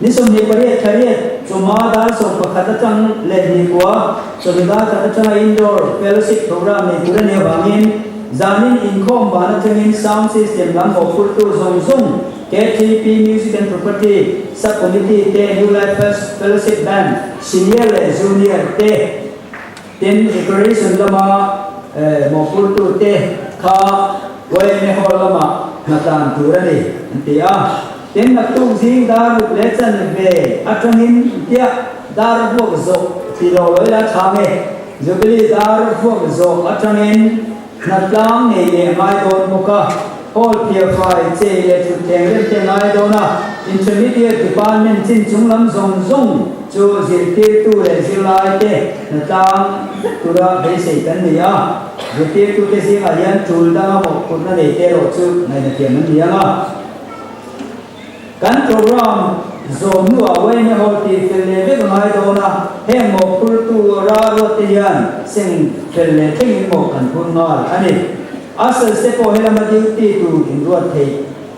ni som ni pare thare chuma dar som pakhata chang le ni kwa somida khata chang indoor fellowship program ni kurane bangin zanin income bana changin sound system lam ho furtu zong zong KTP music and property sub committee te new life fellowship band senior le junior te ten decoration lama mo furtu te kha way ne hol lama natan turani antia ten nak tu jing dar lechan ve atangin dia dar bo zo tilo loi la thame jubili dar bo zo atangin natlang ne ye mai don muka all pfi che le chu teng le te ngai dona intermediate department chin chunglam zong zong chu zil ti tu le zilai te natlang tura be sei kan ni ya zil tu te si alian chul da mo kun na ne te ro chu nai na tiam ni ya kan program zom nu away ne hoti felle ve ngai dona he mo pul tu ra ro te yan sing felle thing mo kan pun ngal ani asal se po hela ma duty tu in ruat thei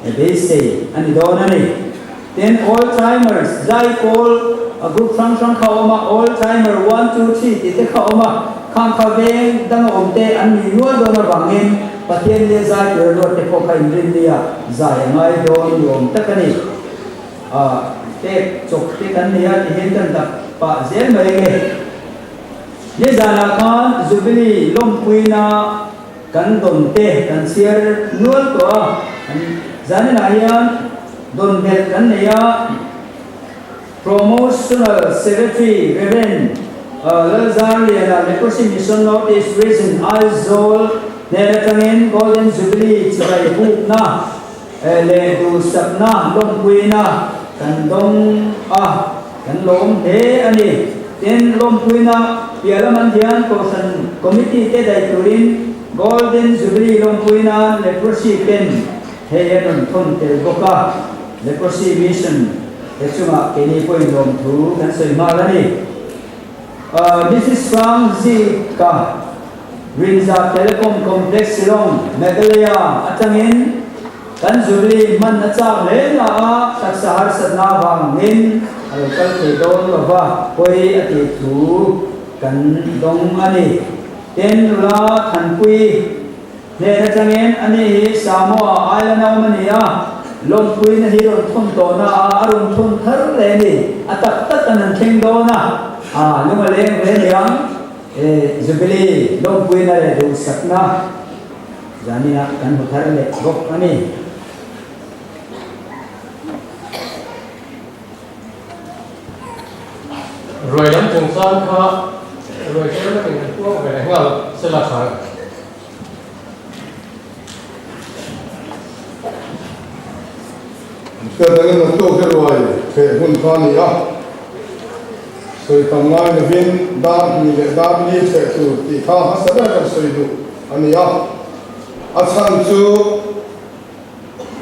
e be sei ani dona ni then all timers zai call a group function khawma all timer 1 2 3 ti te khawma khang khaveng dang om te an ni yu dona bangin patien le zai ke ro te ko khai rin dia zai ngai don yom takani te chok te kan nia ti hen kan tak pa zel mai nge ye zana khan zubili lom puina kan don te kan siar nual to zani na yan don bel kan nia promotional secretary Reverend Lazariana Leprosy Mission Notice Reason Azol Neratangin Golden Jubilee Chibai Bukna le du sapna lom puina kan dong kan lom he ani ten lom puina pialaman dian kosan committee te dai turin Golden Jubilee lom puina leprosy pen he yanon thon te boka leprosy mission echuma keni poi lom thu kan soi malani Mrs. Frank Zika Rinza Telecom Complex Silong Meghalaya atangin kan Jubilee man na chak le na tak sahar satna bangin alkal te don ba koi ati thu kan dong ani ten la than pui le na changen ani Samoa Island mania lom pui na hi ron thon to na arun thon thar le ni atak tak kan theng do na luma le le yang Jubilee lom pui na le du satna jani na kan thar le gok ani rồi lắm trường son kho rồi cái đó mình cũng phải đánh vào sẽ là phải cái đó là tôi cái rồi phải hun con gì đó rồi tầm ngay là viên đam như vậy đam như thế tu thì khá hết sức là sôi đủ anh nhá sang chú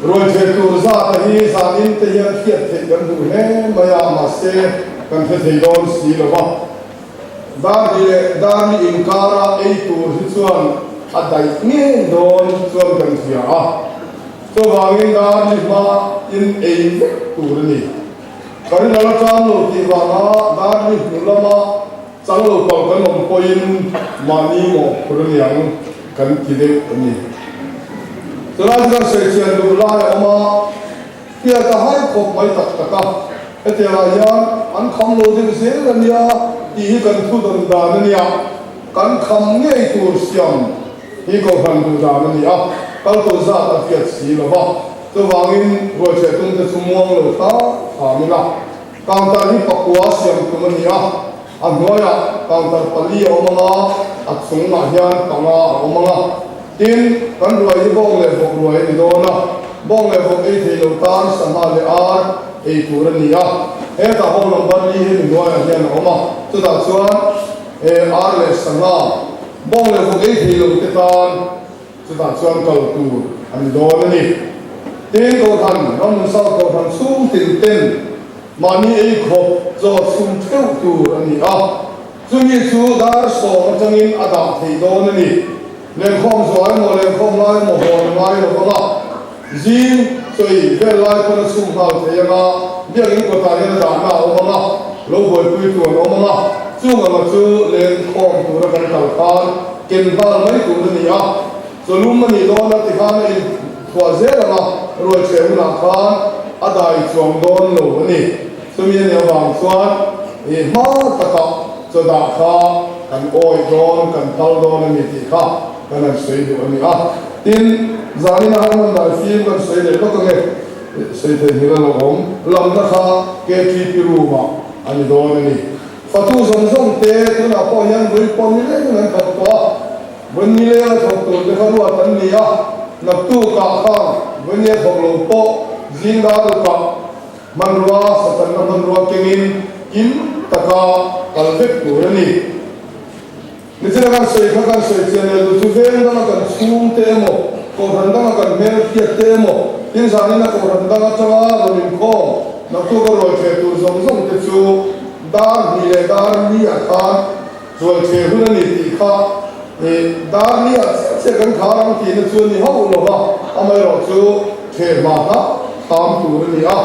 rồi thế tu ra thì ra in thì hiện hiện thì gần đủ hết mà sẽ kan the thei don si lo ba da ni inkara ei tu hi chuan a dai nge don chuan kan sia to wangin da ni ma in ei tu ni kan la cham lo ti wa na da ni lama chang lo pa kan om poin mani mo purun yang kan ti de ni to la ga se chen du la ma kia ta hai khop mai tak ta cái là yan anh không lo được gì là nia thì cần thu đồng đàn nia cần không nghe tour xiêm thì có phần thu đàn nia kalau tu za ta fiat si lo ba tu wangin rồi sẽ tung te sumuang lo ta mina kang ta ni pakwa xiêm tu nia anh nói à kang ta pali omanga at sung na hian kanga omanga tin kan ruai bong le bong ruai ni do na bong le bong ei thei lo tan sama le ar ei turan nia ta hong number li hin noi hian oma chu da chuan ar le sanga bong le bong ei thei lo te tan chu da chuan kal tu an do ni tin ko than ram sa ko than sum tin ten mani ei khop zo sum theu tu ani chu ni chu dar so changin ada thei do ni len khom zo ai mo len khom lai mo ho mai lo ba zin chơi về lại con sung hào thế nga biết những con tài nhân giả nào mà nga lâu hồi quy tuần ông mà chú mà chú lên khom tu ra căn tàu khan kiến vào mấy tu này à rồi lúc mà đi đó là thì khan này thua dễ là rồi chơi là khan ở đây chuồng đón lâu này cho nên nhà vàng xoan thì má ta cả cho đã kha cần oi đón cần thâu đón này thì kha cần làm suy được này à tin giờ này là mình đại phim cần suy để nó có nghe suy thì như là ông làm nó kha cái chi piru mà anh đó này phát tu giống giống thế tôi là có nhân với con như thế nên thật quá vấn đề là thật tôi để phát huy tận này à nạp tu cả khang vấn đề học lâu po riêng đã được cả man rua satan là man rua kengin kim taka kalvek tu nàyนี่จะการใช้ข้าการใช้เจเนลตัวเวงนั่งกันซูมเตโมโครันดังกันเมลเทียเตโมที่สานี่นักโครันดังจังหวะริมโคนักตัวก็รวยเชตุสมสมเตจูดาร์นี่เลยดาร์นี่อาคารรวยเชหุ่นนี่ตีข้าดาร์นี่เสียกันขาลังที่นั่นจูนี่ห้องหลวงอ่ะทำไมเราจูเชมาฮะตามตัวนี่อ่ะ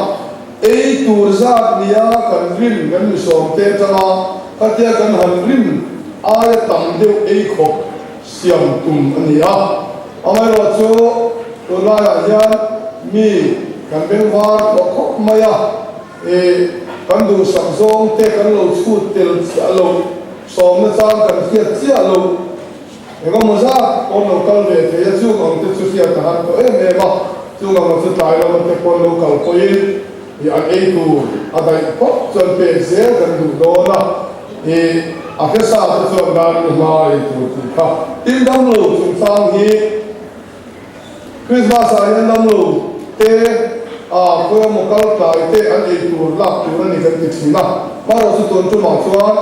ตัวจักนี่อ่ะกันริมกันมีสองเตจังหวะกันเทียกันหันริมอาจตั้งเดียวขบเสียงตุ่มอันนี้อ่ะเอาไว้รอจูตัวลายยันมีกันเป็นวาร์ตกขบมาอ่ะกันดูสังสงเตะกันเราชูเตลเสียเราสองนั่นจ้างกันเสียเสียเราเอ็งก็มั่วซะคนเราคัลเวทเยซูกันติดสุดเสียทหารตัวเอ็มเอ็มจูกันมันสุดท้ายเรามันเป็นคนเราคัลโคยินอย่างตัวอะไรพบจนเป็นเสียกันดูโดนอ่ะอาเคสาตัวส่วนด้านมาอีกตัวที่ข้าทีมดำลูจุดสามฮีคริสต์มาสอายันดำลูเตะเพื่อมุกัลตายเตะอันอีกตัวหลักตัวนี้กันติดสินะมาเราสุดตัวจุดหมายส่วน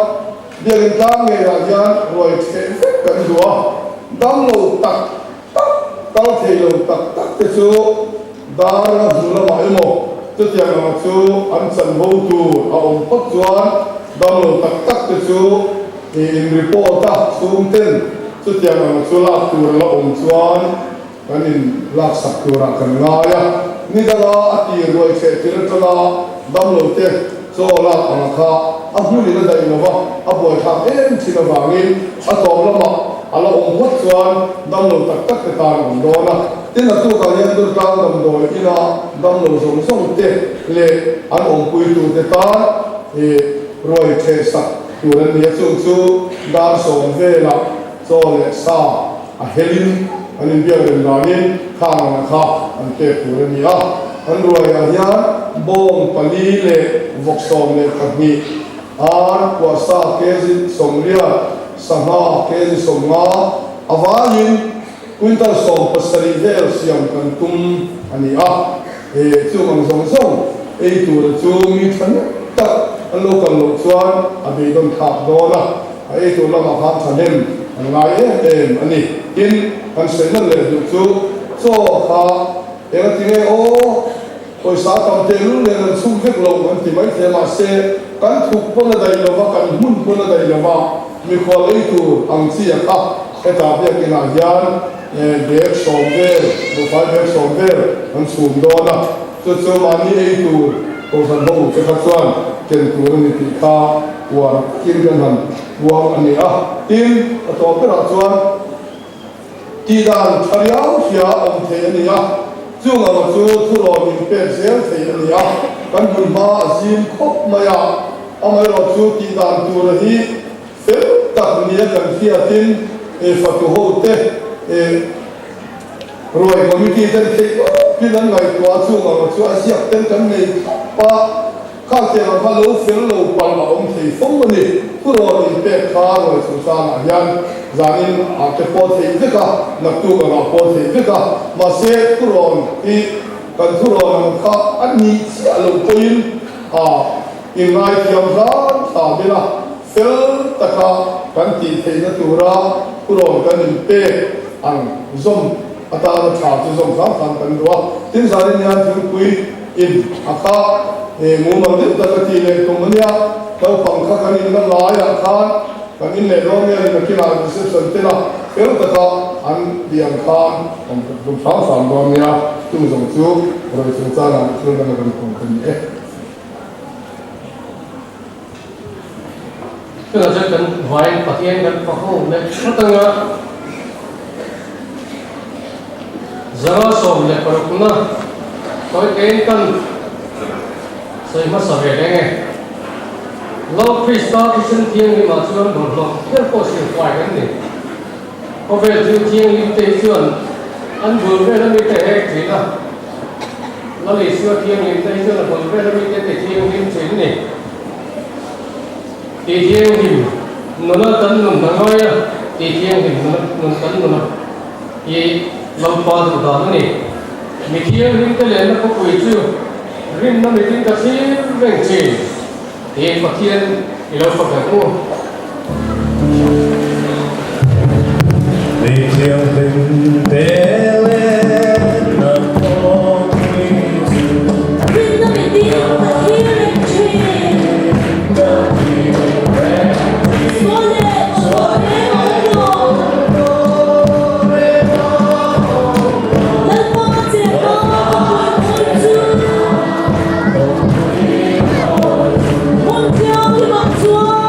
เดี๋ยวกันตั้งเงียอายันรวยเทกันดัวดำลูตักกัลเทลูตักเตจูดาร์จุลมาอิโมจุดยังมาจูอันสันโบตูเอาพัดจวนดำลูตักเตจูin report ta sum ten chu tiang ang chu la tur la om chuan kanin lak sak tura kan nga ya ni daga ati roi che tir tala dam lo te so la ang kha a hu ni la dai no ba a boy tha em chi na wangin a tom la ma ala om hot chuan dam lo tak tak te ta om do na tin na tu ka yan dur tang dam do ina dam lo som som te le an om pui tu te ta roi che sakตัวนั้นเนี่ยสู้ดาร์ส่งเวลาโซเลซ่าเฮลินอันนี้เบียร์เดินด้านนี้ข้างนะครับอันเตะตัวนี้อันรวยอันยันบงปลีเล่วกส่งเล่ขัดนี้กว่าซาเกจิส่งเรียสหาเกจิส่งงาอวายินคุณตาส่งปัสริเวลเสียงกันตุ้มอันนี้จู่มันส่งตัวจู่มีทั้งตักอันโลกันโลชวนอภิดนขับโดนะตัวเรามาพักทันเองอันไงอันนี้กินกันเสร็จนั่นเลยจู่โซ่ขาทีนี้โอ้ยสาธารณเตลุเนี่ยมันชุ่มเล็กลงกันที่ไม่เทียมาเสกันถูกคนละใดละว่ากันมุ่นคนละใดละว่ามีคนตัวอังเสียครับแต่ตาเบียกินอาญาเด็กสองเวลบุฟเฟ่เด็กสองเวลมันสูงโดนะจู่ๆมานี่ตัวโอ้สันบุกจะขัดส่วนเกินตัวนี้ที่ข้าว่ากินกันนั้นว่าอันนี้ทีมต่อไปเราส่วนที่ด้านชายาเสียอันเทียนี่จู่เราจู่ทุรมิเป็นเสียเทียนี่กันบุญมาซิมคบมาเอามาเราจู่ที่ด้านตัวนี้เฟลตัดนี้กันเสียทีมฟัตุโฮเตรวยก็มีที่เดินที่พี่นั้นไงตัวจู่เราจู่เสียเต็มกันในป้าข้าเจ้าพระลูกเฟลลูกปังมาองค์ที่ฟุ้งมันนี่ผู้รอนี่เป็ดข้ารวยสุสานยันจานินอาจจะพอที่จะก็นักตู้ก็พอที่จะก็มาเสียผู้รอที่กันผู้รอนั่งข้าอันนี้เสียลูกปุยนอินไลท์ยำร้านสาบินะเฟลตะกากันตีเทนตัวราผู้รอกันนี่เป็ดอันซุ่มอัตราชาติซุ่มสามพันกันด้วยที่จานินยันถึงปุยอินอาคามูมันเด็กตะกี้เลยตรงนี้เราฟังข้ากันอินน้ำลายอาคารกันอินเลยร้องเนี่ยนักกีฬาเสียสนตินะ Pero taka an diam khan om sang sam dom ya tu zong chu rồi chúng ta làm chúng ta làm cùng cùng nhé. Cái là sẽ cần vài phát hiện cần phát hồn đấy nó tăng á giờ sổ này còn cũng na tôi cái cần xây mất sở về đây nghe lâu Christa thì sinh thiên thì mà chưa đủ lòng rất có sự hoài cái này có về thiên thiên linh tế chuẩn ăn vừa về nó mới thể hệ gì đó nó lịch xưa thiên linh tế chuẩn là vừa về nó mới thể thiên linh chính này thì thiên hình nó tấn nó nói thì thiên hình nó tấn nó thì lâu qua từ đó này mình thiên linh tế lên nó có quỷ chưa riêng nó mới tin cả sĩ vẹn chỉ thì Phật thiên thì lâu Phật phải mua Vì chiều tình tế lên là có quy dự Riêng nó mới tin cả sĩ vẹn chỉ Số lệ ổn Lần qua trẻ con quỷ chưa Hôn theo cái mặt chúa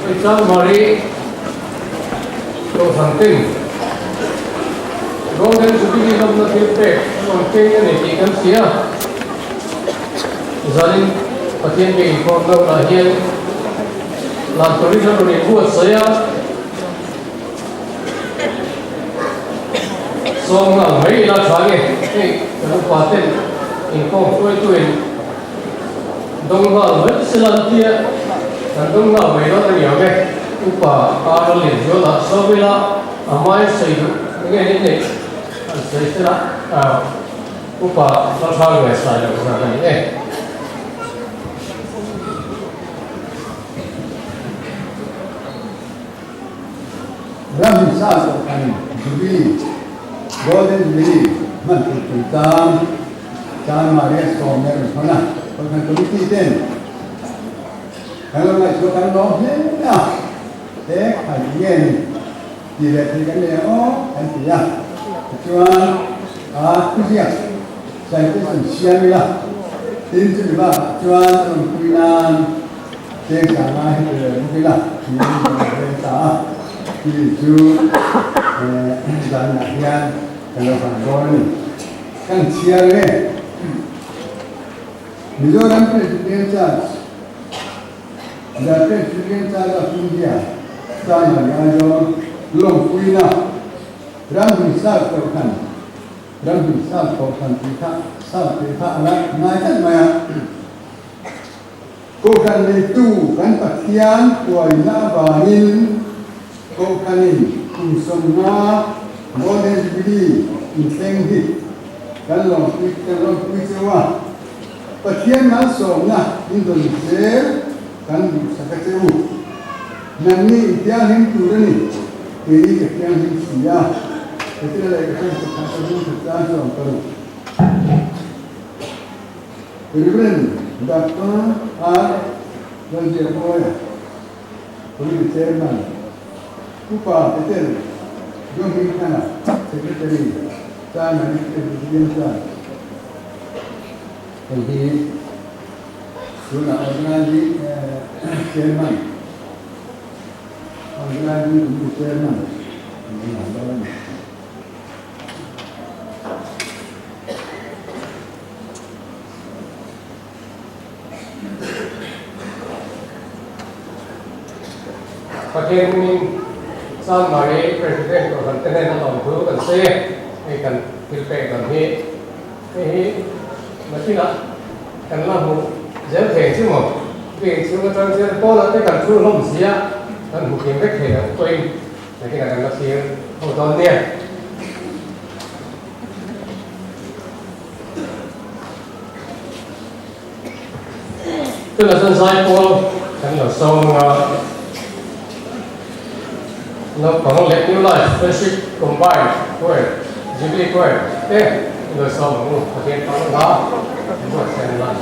Richard Marie Tô Thằng Tinh Golden Jubilee Long Na Philpe Long King Ani Ti Kan Sia Zanin Patien Bi Inform Lo Na Hian Lan Tourism Ro Ni Buat Saya Song Na Mai La Change Ei Kan Paten Inform Toi Tuin Dong Ha Wen Silan Tia Kan Dong Na Mai Lo Na Niao Ke Upa Karo Lin Jo La Sobila Amai Seidu Nge Ni Ni An Seisila Upa La Chang Wei Sai Lo Na Ni Ram sa so kan Jubilee Golden Jubilee man tu tam Chan Maria so mer hona kan committee ten kalau mai so kan lo he na te hai yen di le ti kan le o kan ti ya chuan a tu sia sai tu san sia mi la tin tu ba chuan on kuinan te sa ma he mi la ni ta thì chú dan nak hian kalau pandon ni kan siar le Mizoram Presiden Charge da Presiden Charge of India saya ngajo long kuina ram misal kita ala ngajan maya ko kan itu kan patian kuina banin ko kanin kumsomna Golden Jubilee inseng hit kan long kuisewa patian mal somna Indonesia kan sakateu nanni itiahin turani kiri ketian sia ketika lagi kan sekarang so karu kemudian dapat Raja Boya Police Chairman Upa Peter Jom Hikana Secretary Sana Presiden Sana jadi Suna Organisasi Chairman Organisasi Chairman Patien Min San Marie President của thành tên là tổng thứ cần xe hay cần tiêu tệ cần hi mà khi nào cần làm một dễ thể chứ mà vì chúng ta trong sẽ có là cái cần thu lông xí á cần một kiếm cách thể là tôi là khi nào cần nó xí hỗ trợ tiền tức là dân sai cô cần là sông nó có lệ new life friendship combined quay Jubilee quay thế rồi sau đó thực hiện có nó nó xem là